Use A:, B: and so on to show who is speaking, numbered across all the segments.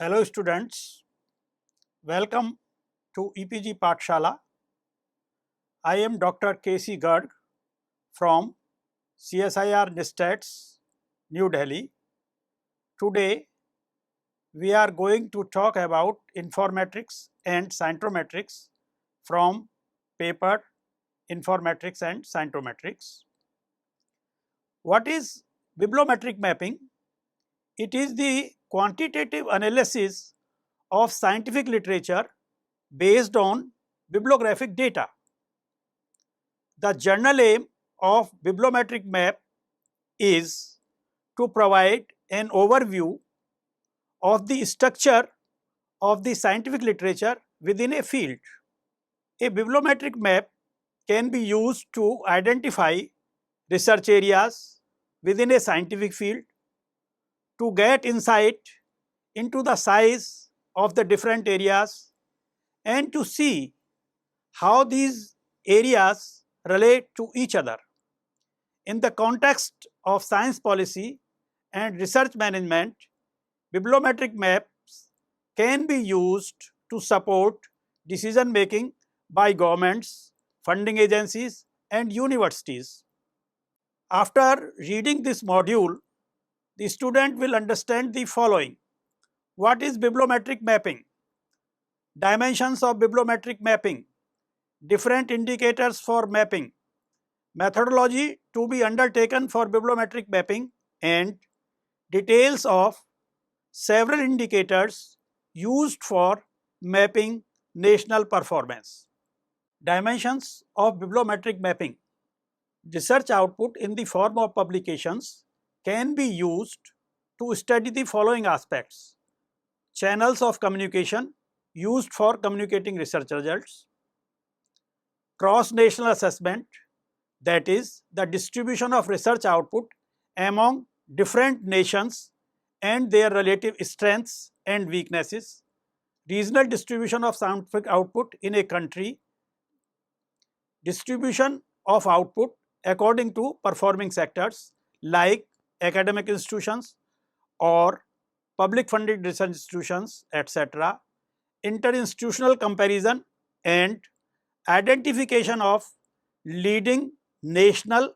A: Hello students, welcome to EPG Pathshala. I am Dr. K.C. Garg from CSIR NISTATS, New Delhi. Today we are going to talk about informatics and scientometrics from paper Informatics and Scientometrics. What is bibliometric mapping? It is the quantitative analysis of scientific literature based on bibliographic data. The general aim of bibliometric map is to provide an overview of the structure of the scientific literature within a field. A bibliometric map can be used to identify research areas within a scientific field, to get insight into the size of the different areas, and to see how these areas relate to each other. In the context of science policy and research management, bibliometric maps can be used to support decision making by governments, funding agencies, and universities. After reading this module, the student will understand the following. What is bibliometric mapping? Dimensions of bibliometric mapping. Different indicators for mapping. Methodology to be undertaken for bibliometric mapping, and details of several indicators used for mapping national performance. Dimensions of bibliometric mapping. Research output in the form of publications can be used to study the following aspects. Channels of communication used for communicating research results. Cross-national assessment, that is, the distribution of research output among different nations and their relative strengths and weaknesses. Regional distribution of scientific output in a country. Distribution of output according to performing sectors like academic institutions or public funded research institutions, etc. Interinstitutional comparison and identification of leading national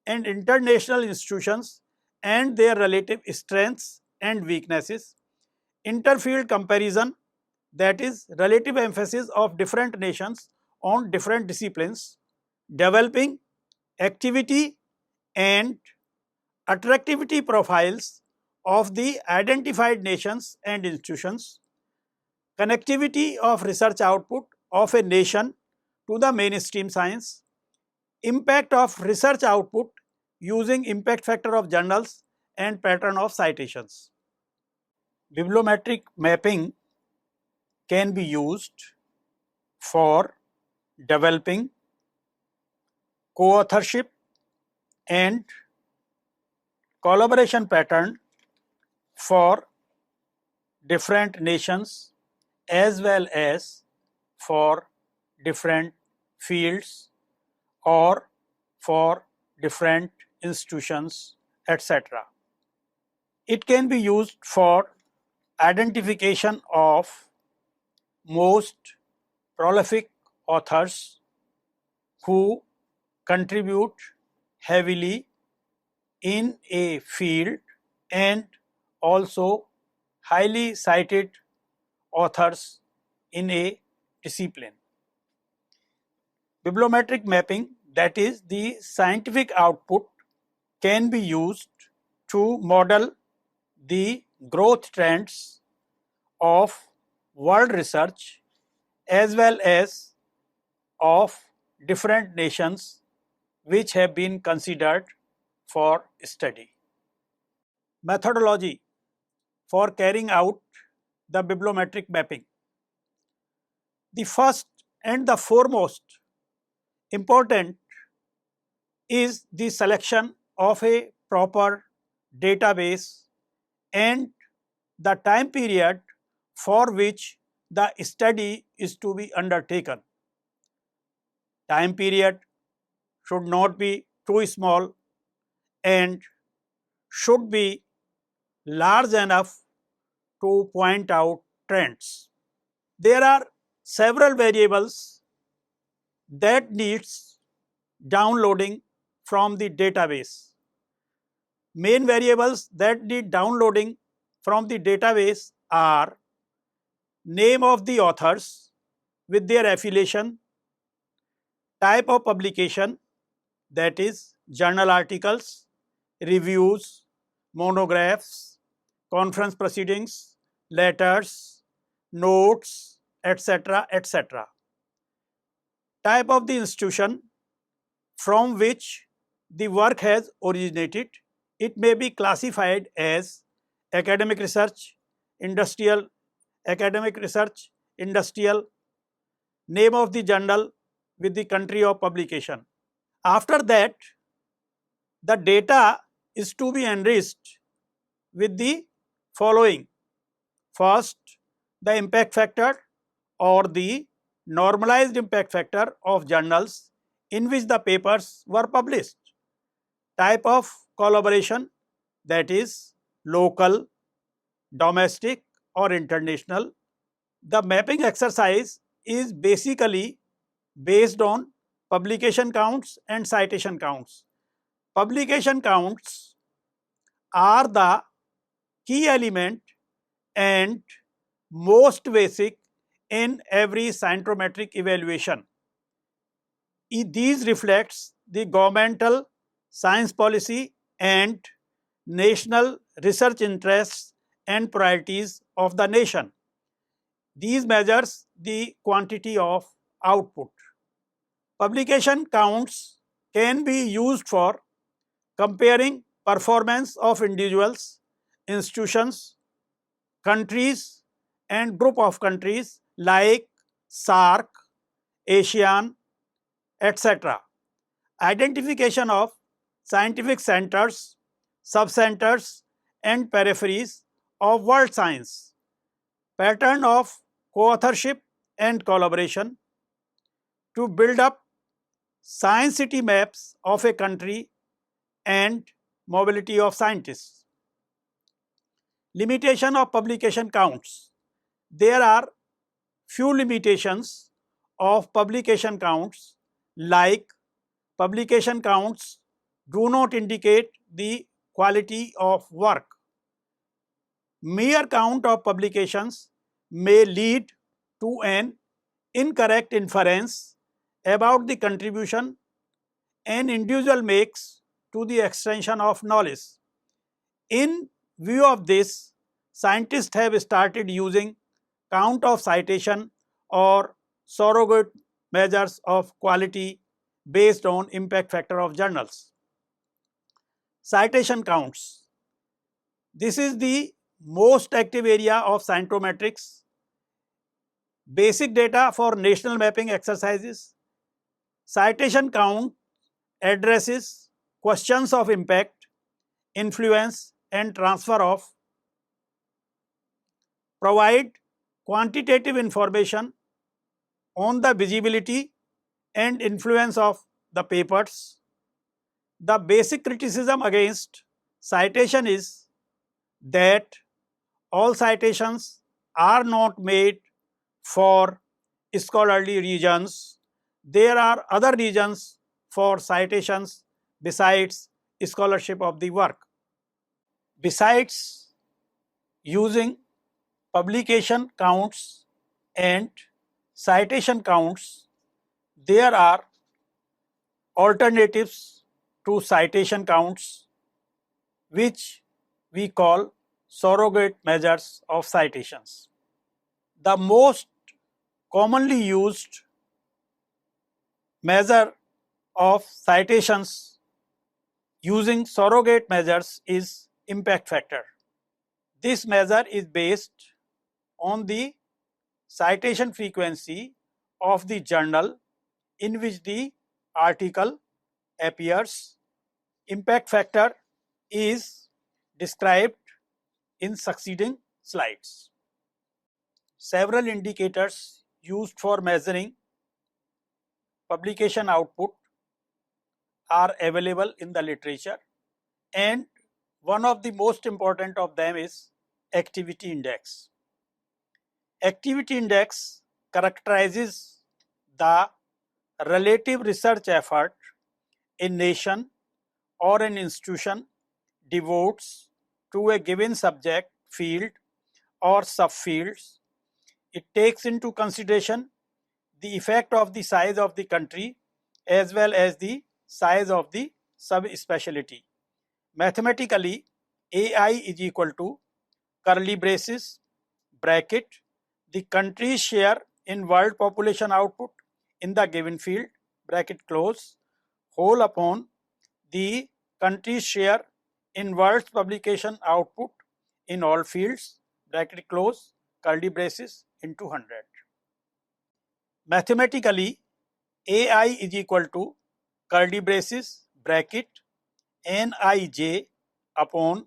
A: and international institutions and their relative strengths and weaknesses. Interfield comparison, that is, relative emphasis of different nations on different disciplines. Developing activity and attractivity profiles of the identified nations and institutions. Connectivity of research output of a nation to the mainstream science. Impact of research output using impact factor of journals and pattern of citations. Bibliometric mapping can be used for developing co-authorship and collaboration pattern for different nations as well as for different fields or for different institutions, etc. It can be used for identification of most prolific authors who contribute heavily in a field and also highly cited authors in a discipline. Bibliometric mapping, that is, the scientific output, can be used to model the growth trends of world research as well as of different nations which have been considered for study. Methodology for carrying out the bibliometric mapping. The first and the foremost important is the selection of a proper database and the time period for which the study is to be undertaken. Time period should not be too small and should be large enough to point out trends. There are several variables that needs downloading from the database. Main variables that need downloading from the database are name of the authors with their affiliation, type of publication, that is journal articles, reviews, monographs, conference proceedings, letters, notes, etc., etc. Type of the institution from which the work has originated. It may be classified as academic research, industrial, name of the journal with the country of publication. After that, the data is to be enriched with the following. First, the impact factor or the normalized impact factor of journals in which the papers were published. Type of collaboration, that is local, domestic or international. The mapping exercise is basically based on publication counts and citation counts. Publication counts are the key element and most basic in every scientometric evaluation. These reflects the governmental science policy and national research interests and priorities of the nation. These measures the quantity of output. Publication counts can be used for comparing performance of individuals, institutions, countries and group of countries like SAARC, ASEAN, etc. Identification of scientific centers, subcenters and peripheries of world science. Pattern of co-authorship and collaboration to build up science city maps of a country and mobility of scientists. Limitation of publication counts. There are few limitations of publication counts, like publication counts do not indicate the quality of work. Mere count of publications may lead to an incorrect inference about the contribution an individual makes to the extension of knowledge. In view of this, scientists have started using count of citation or surrogate measures of quality based on impact factor of journals. Citation counts. This is the most active area of scientometrics. Basic data for national mapping exercises. Citation count addresses questions of impact, influence and transfer of, provide quantitative information on the visibility and influence of the papers. The basic criticism against citation is that all citations are not made for scholarly reasons. There are other reasons for citations besides scholarship of the work. Besides using publication counts and citation counts, there are alternatives to citation counts which we call surrogate measures of citations. The most commonly used measure of citations using surrogate measures is impact factor. This measure is based on the citation frequency of the journal in which the article appears. Impact factor is described in succeeding slides. Several indicators used for measuring publication output are available in the literature, and one of the most important of them is activity index. Activity index characterizes the relative research effort a nation or an institution devotes to a given subject, field, or subfields. It takes into consideration the effect of the size of the country as well as the size of the subspecialty. Mathematically, AI is equal to curly braces, bracket, the country's share in world population output in the given field, bracket close, whole upon the country's share in world's publication output in all fields, bracket close, curly braces into 100. Mathematically, AI is equal to curly braces, bracket, Nij upon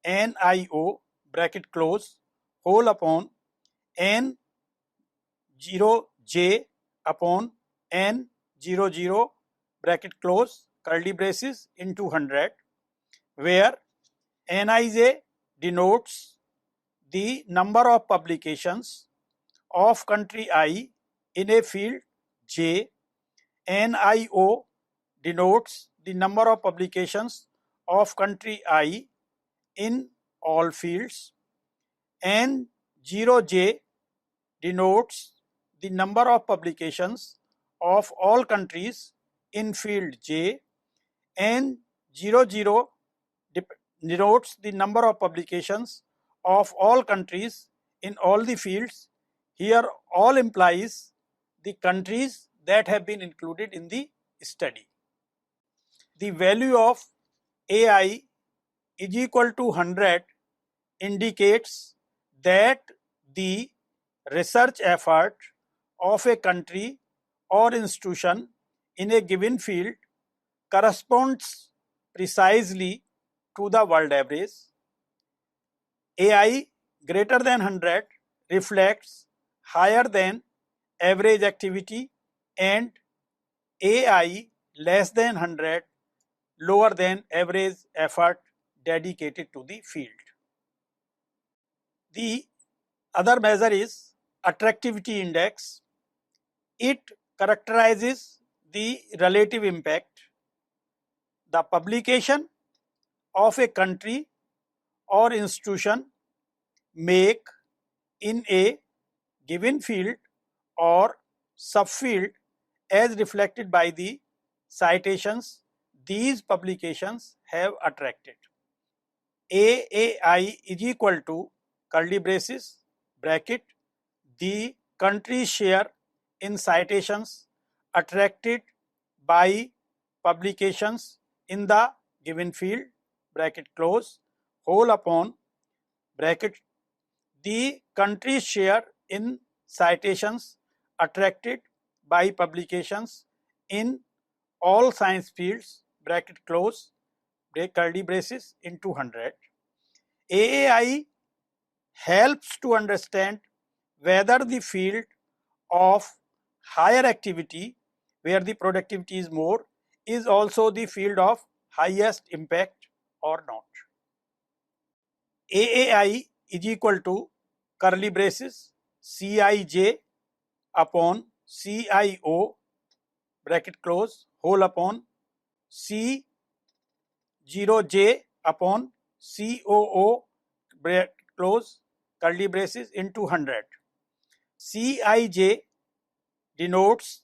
A: NIO, bracket close, whole upon N0J upon N00, bracket close, curly braces into 100, where Nij denotes the number of publications of country I in a field J, NIO denotes the number of publications of country I in all fields, N0J denotes the number of publications of all countries in field J, N00 denotes the number of publications of all countries in all the fields. Here all implies the countries that have been included in the study. The value of AI is equal to 100 indicates that the research effort of a country or institution in a given field corresponds precisely to the world average. AI greater than 100 reflects higher than average activity, and AI less than 100 lower than average effort dedicated to the field. The other measure is attractivity index. It characterizes the relative impact the publication of a country or institution make in a given field or subfield as reflected by the citations these publications have attracted. AAI is equal to curly braces, bracket, the country's share in citations attracted by publications in the given field, bracket close, whole upon, bracket, the country's share in citations attracted by publications in all science fields, bracket close, curly braces into 100. AAI helps to understand whether the field of higher activity, where the productivity is more, is also the field of highest impact or not. AAI is equal to curly braces Cij upon CIO, bracket close, whole upon C0J upon COO, bracket close, curly braces into 100. Cij denotes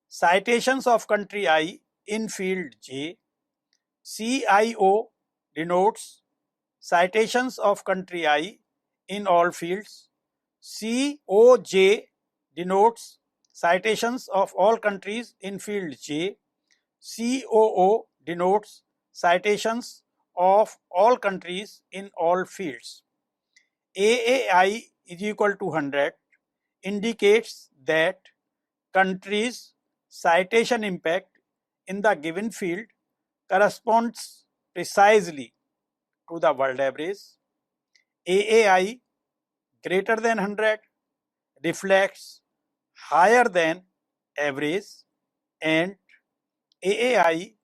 A: citations of country I in field J. CIO denotes citations of country I in all fields. COJ denotes citations of all countries in field J. COO denotes citations of all countries in all fields. AAI is equal to 100 indicates that countries' citation impact in the given field corresponds precisely to the world average. AAI greater than 100 reflects higher than average, and AAI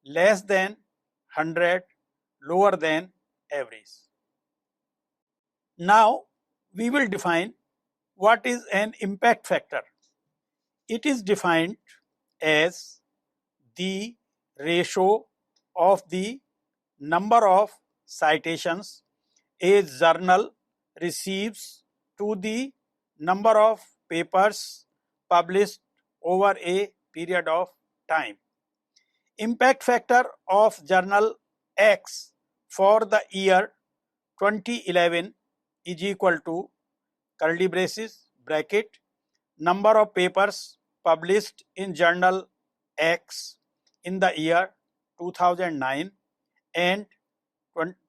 A: less than 100 lower than average. Now we will define what is an impact factor. It is defined as the ratio of the number of citations a journal receives to the number of papers published over a period of time. Impact factor of journal X for the year 2011 is equal to curly braces bracket number of papers published in journal X in the year 2009 and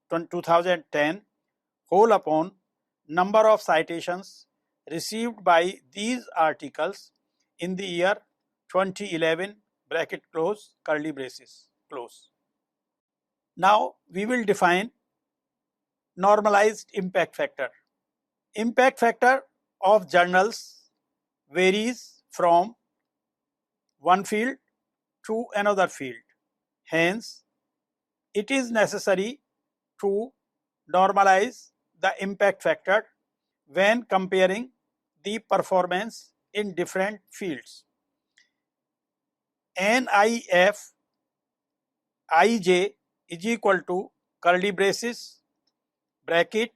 A: 2010 whole upon number of citations received by these articles in the year 2011 bracket close curly braces close. Now we will define normalized impact factor. Impact factor of journals varies from one field to another field. Hence, it is necessary to normalize the impact factor when comparing the performance in different fields. NIF IJ is equal to curly braces bracket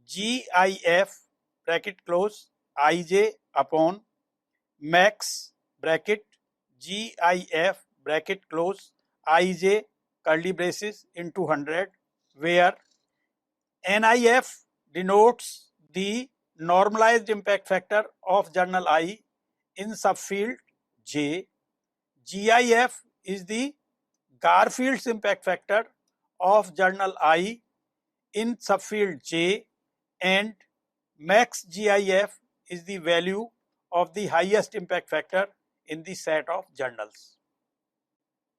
A: GIF bracket close IJ upon max bracket GIF bracket close IJ curly braces into 100, where NIF denotes the normalized impact factor of journal I in subfield J. GIF is the Garfield's impact factor of journal I in subfield J, and max GIF is the value of the highest impact factor in the set of journals.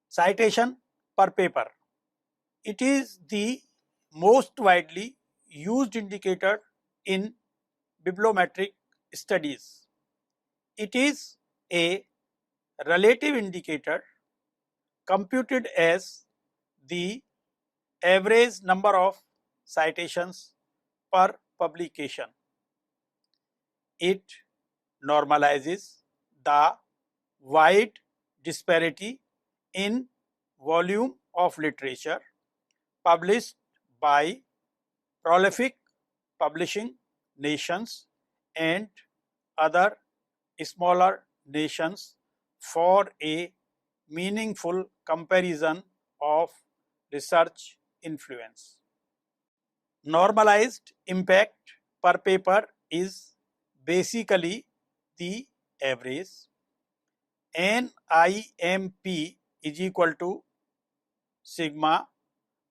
A: Citation per paper. It is the most widely used indicator in bibliometric studies. It is a relative indicator computed as the average number of citations per publication. It normalizes the wide disparity in volume of literature published by prolific publishing nations and other smaller nations for a meaningful comparison of research influence. Normalized impact per paper is basically the average. NIMP is equal to sigma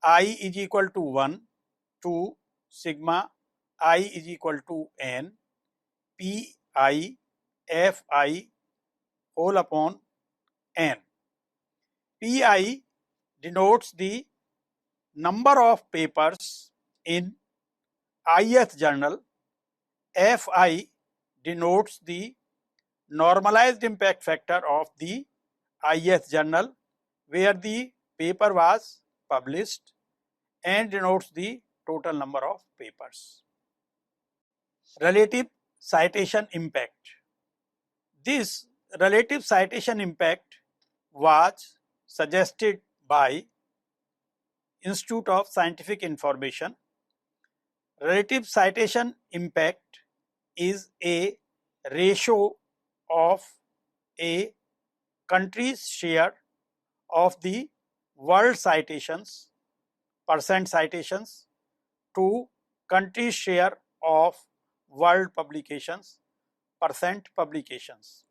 A: I is equal to 1 to sigma I is equal to n pi fi whole upon n. Pi denotes the number of papers in ith journal. Fi denotes the normalized impact factor of the ith journal where the paper was published, and denotes the total number of papers. Relative citation impact. This relative citation impact was suggested by Institute of Scientific Information. Relative citation impact is a ratio of a country's share of the world citations, percent citations, to country's share of world publications, percent publications.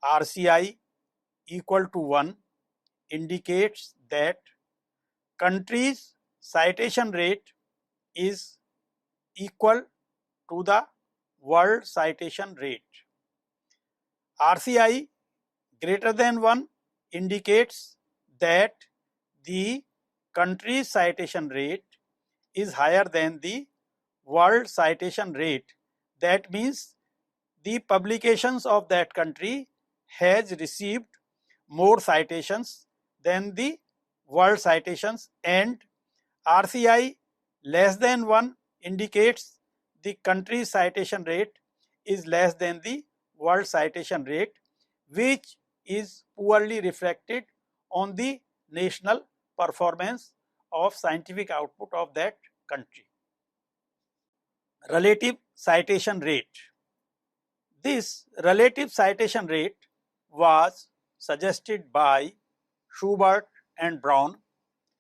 A: RCI equal to 1 indicates that country's citation rate is equal to the world citation rate. RCI greater than 1 indicates that the country's citation rate is higher than the world citation rate. That means the publications of that country has received more citations than the world citations, and RCI less than 1 indicates the country's citation rate is less than the world citation rate, which is poorly reflected on the national performance of scientific output of that country. Relative citation rate. This relative citation rate was suggested by Schubert and Brown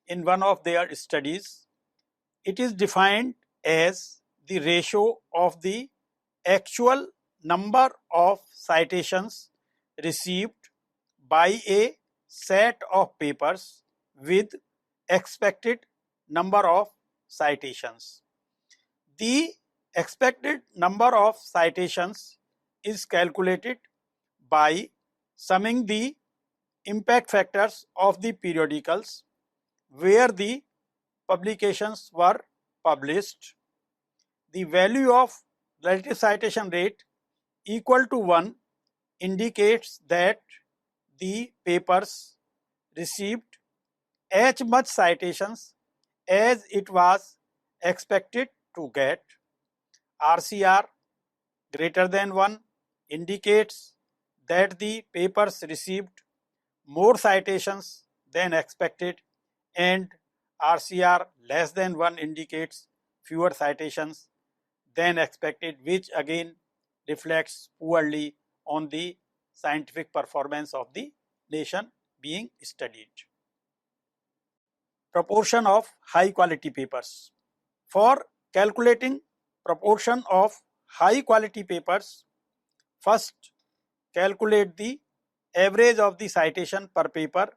A: in one of their studies. It is defined as the ratio of the actual number of citations received by a set of papers with expected number of citations. The expected number of citations is calculated by summing the impact factors of the periodicals where the publications were published. The value of relative citation rate equal to 1 indicates that the papers received as much citations as it was expected to get. RCR greater than 1 indicates that the papers received more citations than expected, and RCR less than 1 indicates fewer citations than expected, which again reflects poorly on the scientific performance of the nation being studied. Proportion of high quality papers. For calculating proportion of high quality papers, first calculate the average of the citation per paper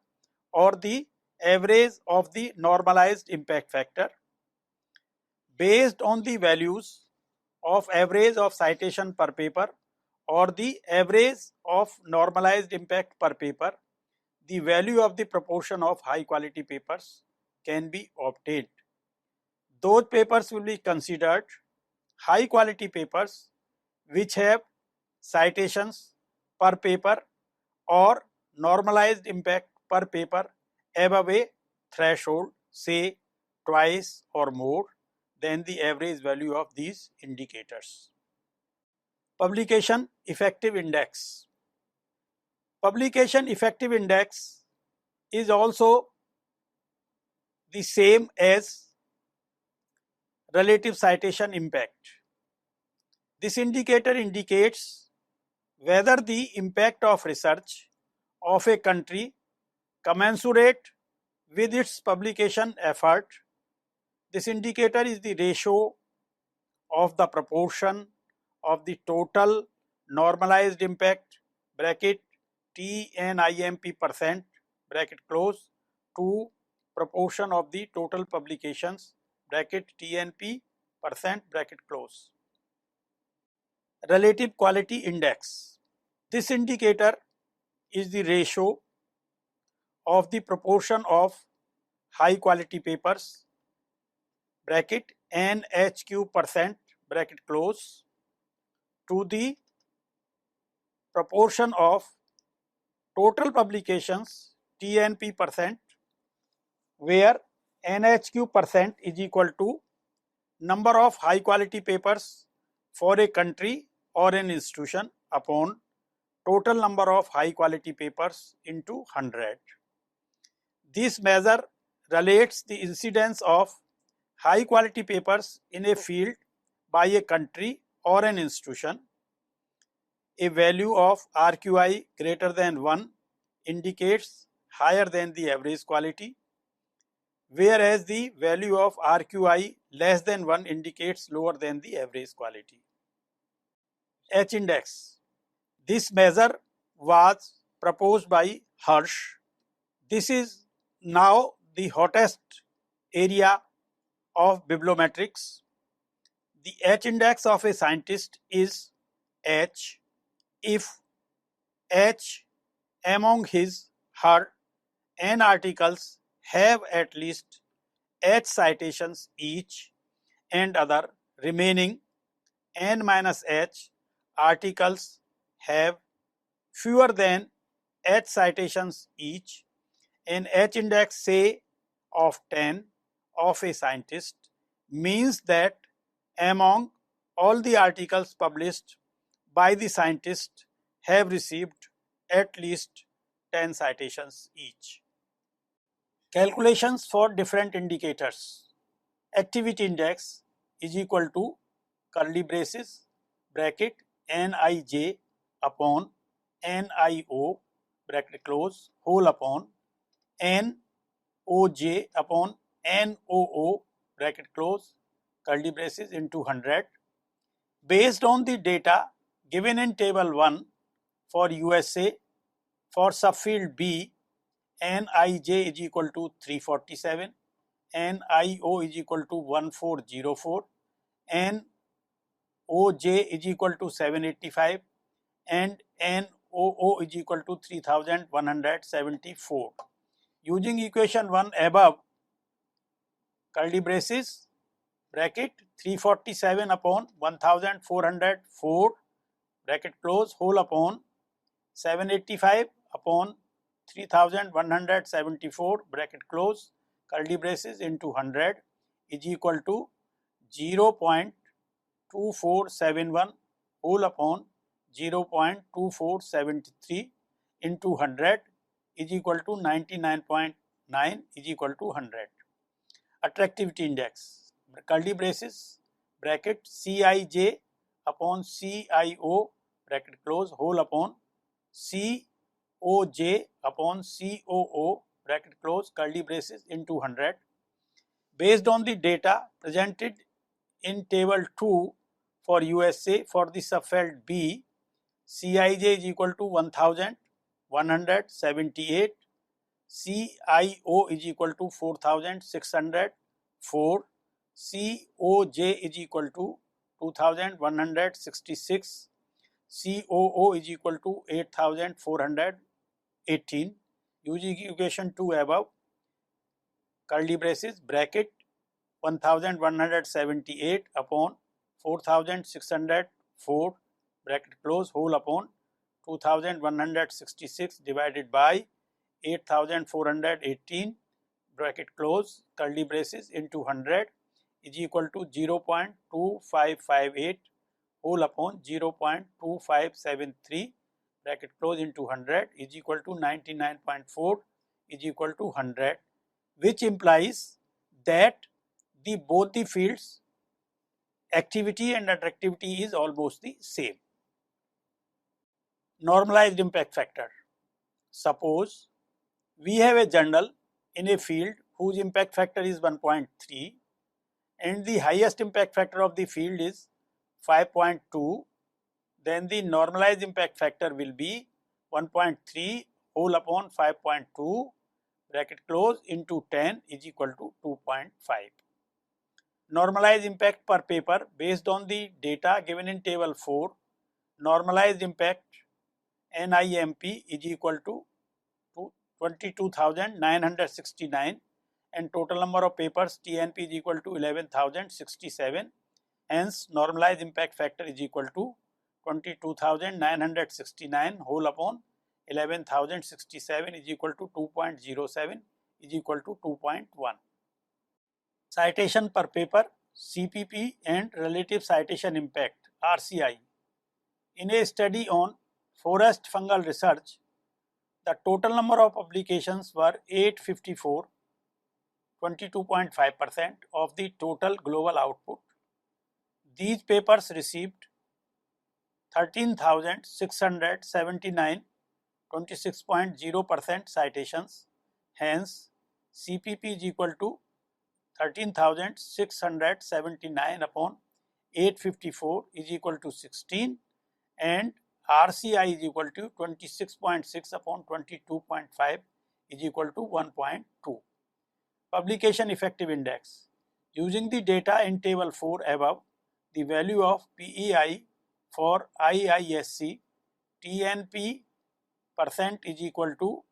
A: or the average of the normalized impact factor. Based on the values of average of citation per paper or the average of normalized impact per paper, the value of the proportion of high quality papers can be obtained. Those papers will be considered high quality papers which have citations per paper or normalized impact per paper above a threshold, say twice or more than the average value of these indicators. Publication effective index. Publication effective index is also the same as relative citation impact. This indicator indicates whether the impact of research of a country commensurate with its publication effort. This indicator is the ratio of the proportion of the total normalized impact bracket TNIMP percent bracket close to proportion of the total publications bracket TNP percent bracket close. Relative quality index. This indicator is the ratio of the proportion of high quality papers bracket NHQ percent bracket close to the proportion of total publications TNP percent, where NHQ percent is equal to number of high quality papers for a country or an institution upon total number of high quality papers into 100. This measure relates the incidence of high quality papers in a field by a country or an institution. A value of RQI greater than 1 indicates higher than the average quality, whereas the value of RQI less than 1 indicates lower than the average quality. H index. This measure was proposed by Hirsch. This is now the hottest area of bibliometrics. The H index of a scientist is H if H among his/her N articles have at least H citations each and other remaining N minus H articles have fewer than H citations each. An H index say of 10 of a scientist means that among all the articles published by the scientists have received at least 10 citations each. Calculations for different indicators. Activity index is equal to curly braces bracket Nij upon Nio bracket close whole upon Noj upon Noo bracket close curly braces into 100 based on the data given in table 1 for USA. For subfield B, Nij is equal to 347, Nio is equal to 1404, Noj is equal to 785 and Noo is equal to 3174. Using equation 1 above, curly braces bracket 347 upon 1404 bracket close whole upon 785 upon 3174 bracket close curly braces into 100 is equal to 0.2471 whole upon 0.2473 into 100 is equal to 99.9 is equal to 100. Attractivity index, curly braces bracket Cij upon Cio bracket close whole upon Coj upon Coo bracket close curly braces into 100 based on the data presented in table 2 for USA. For the subfield B, Cij is equal to 1178, Cio is equal to 4604, Coj is equal to 2166, Coo is equal to 8418. Using equation 2 above, curly braces bracket 1178 upon 4604 bracket close whole upon 2166 divided by 8418 bracket close curly braces into 100 is equal to 0.2558 whole upon 0.2573 bracket close into 100 is equal to 99.4 is equal to 100, which implies that both the fields activity and attractivity is almost the same. Normalized impact factor. Suppose we have a journal in a field whose impact factor is 1.3 and the highest impact factor of the field is 5.2, then the normalized impact factor will be 1.3 whole upon 5.2 bracket close into 10 is equal to 2.5. Normalized impact per paper based on the data given in table 4. Normalized impact NIMP is equal to 22,969 and total number of papers TNP is equal to 11,067. Hence, normalized impact factor is equal to 22,969 whole upon 11,067 is equal to 2.07 is equal to 2.1. Citation per paper, CPP and relative citation impact, RCI. In a study on forest fungal research, the total number of publications were 854, 22.5% of the total global output. These papers received 13,679, 26.0% citations. Hence, CPP is equal to 13,679 upon 854 is equal to 16 and RCI is equal to 26.6 upon 22.5 is equal to 1.2. Publication effective index. Using the data in table 4 above, the value of PEI for IISc TNP percent is equal to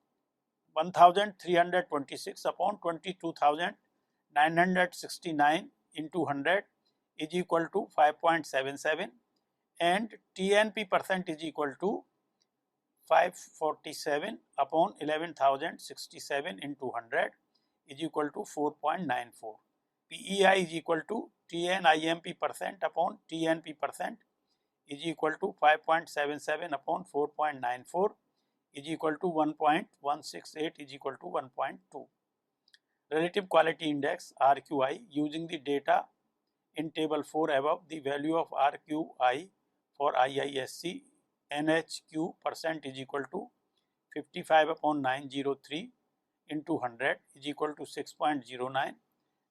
A: 1326 upon 22,969 into 100 is equal to 5.77 and TNP percent is equal to 547 upon 11,067 into 100 is equal to 4.94. PEI is equal to TNIMP percent upon TNP percent is equal to 5.77 upon 4.94 is equal to 1.168 is equal to 1.2. Relative quality index RQI using the data in table 4 above, the value of RQI for IISc NHQ percent is equal to 55 upon 903 into 100 is equal to 6.09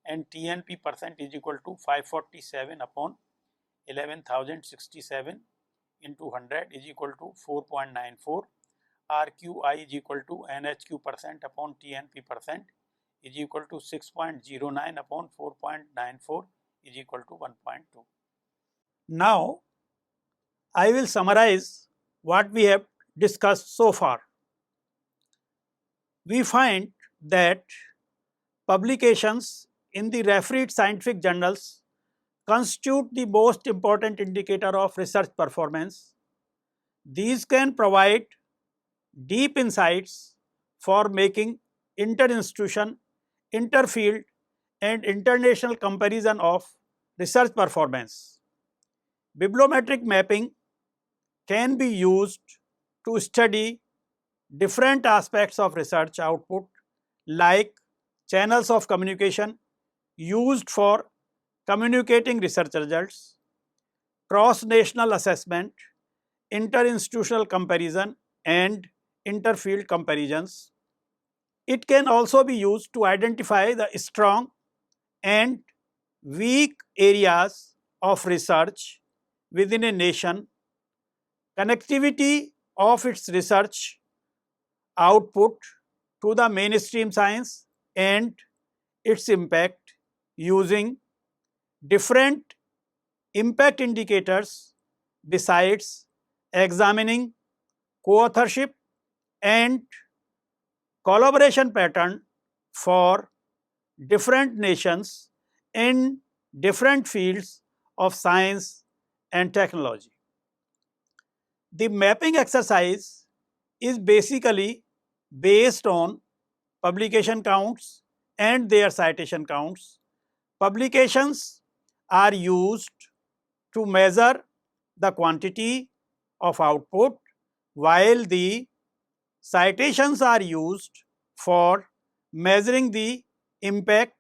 A: and TNP percent is equal to 547 upon 11,067 into 100 is equal to 4.94. RQI is equal to NHQ percent upon TNP percent is equal to 6.09 upon 4.94 is equal to 1.2. Now, I will summarize what we have discussed so far. We find that publications in the refereed scientific journals constitute the most important indicator of research performance. These can provide deep insights for making inter-institution, inter-field and international comparison of research performance. Bibliometric mapping can be used to study different aspects of research output like channels of communication used for communicating research results, cross-national assessment, inter-institutional comparison and inter-field comparisons. It can also be used to identify the strong and weak areas of research within a nation, connectivity of its research output to the mainstream science and its impact using different impact indicators besides examining co-authorship and collaboration pattern for different nations in different fields of science and technology. The mapping exercise is basically based on publication counts and their citation counts. Publications are used to measure the quantity of output, while the citations are used for measuring the impact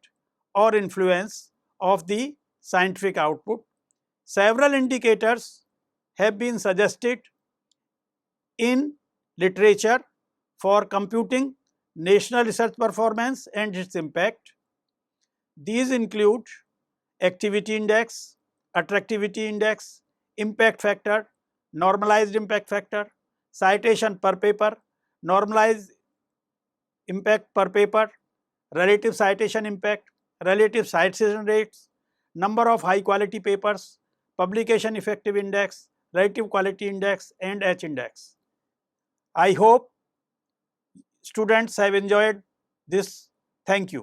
A: or influence of the scientific output. Several indicators have been suggested in literature for computing national research performance and its impact. These include activity index, attractivity index, impact factor, normalized impact factor, citation per paper, normalized impact per paper, relative citation impact, relative citation rates, number of high quality papers, publication effective index, relative quality index and H index. I hope students have enjoyed this. Thank you.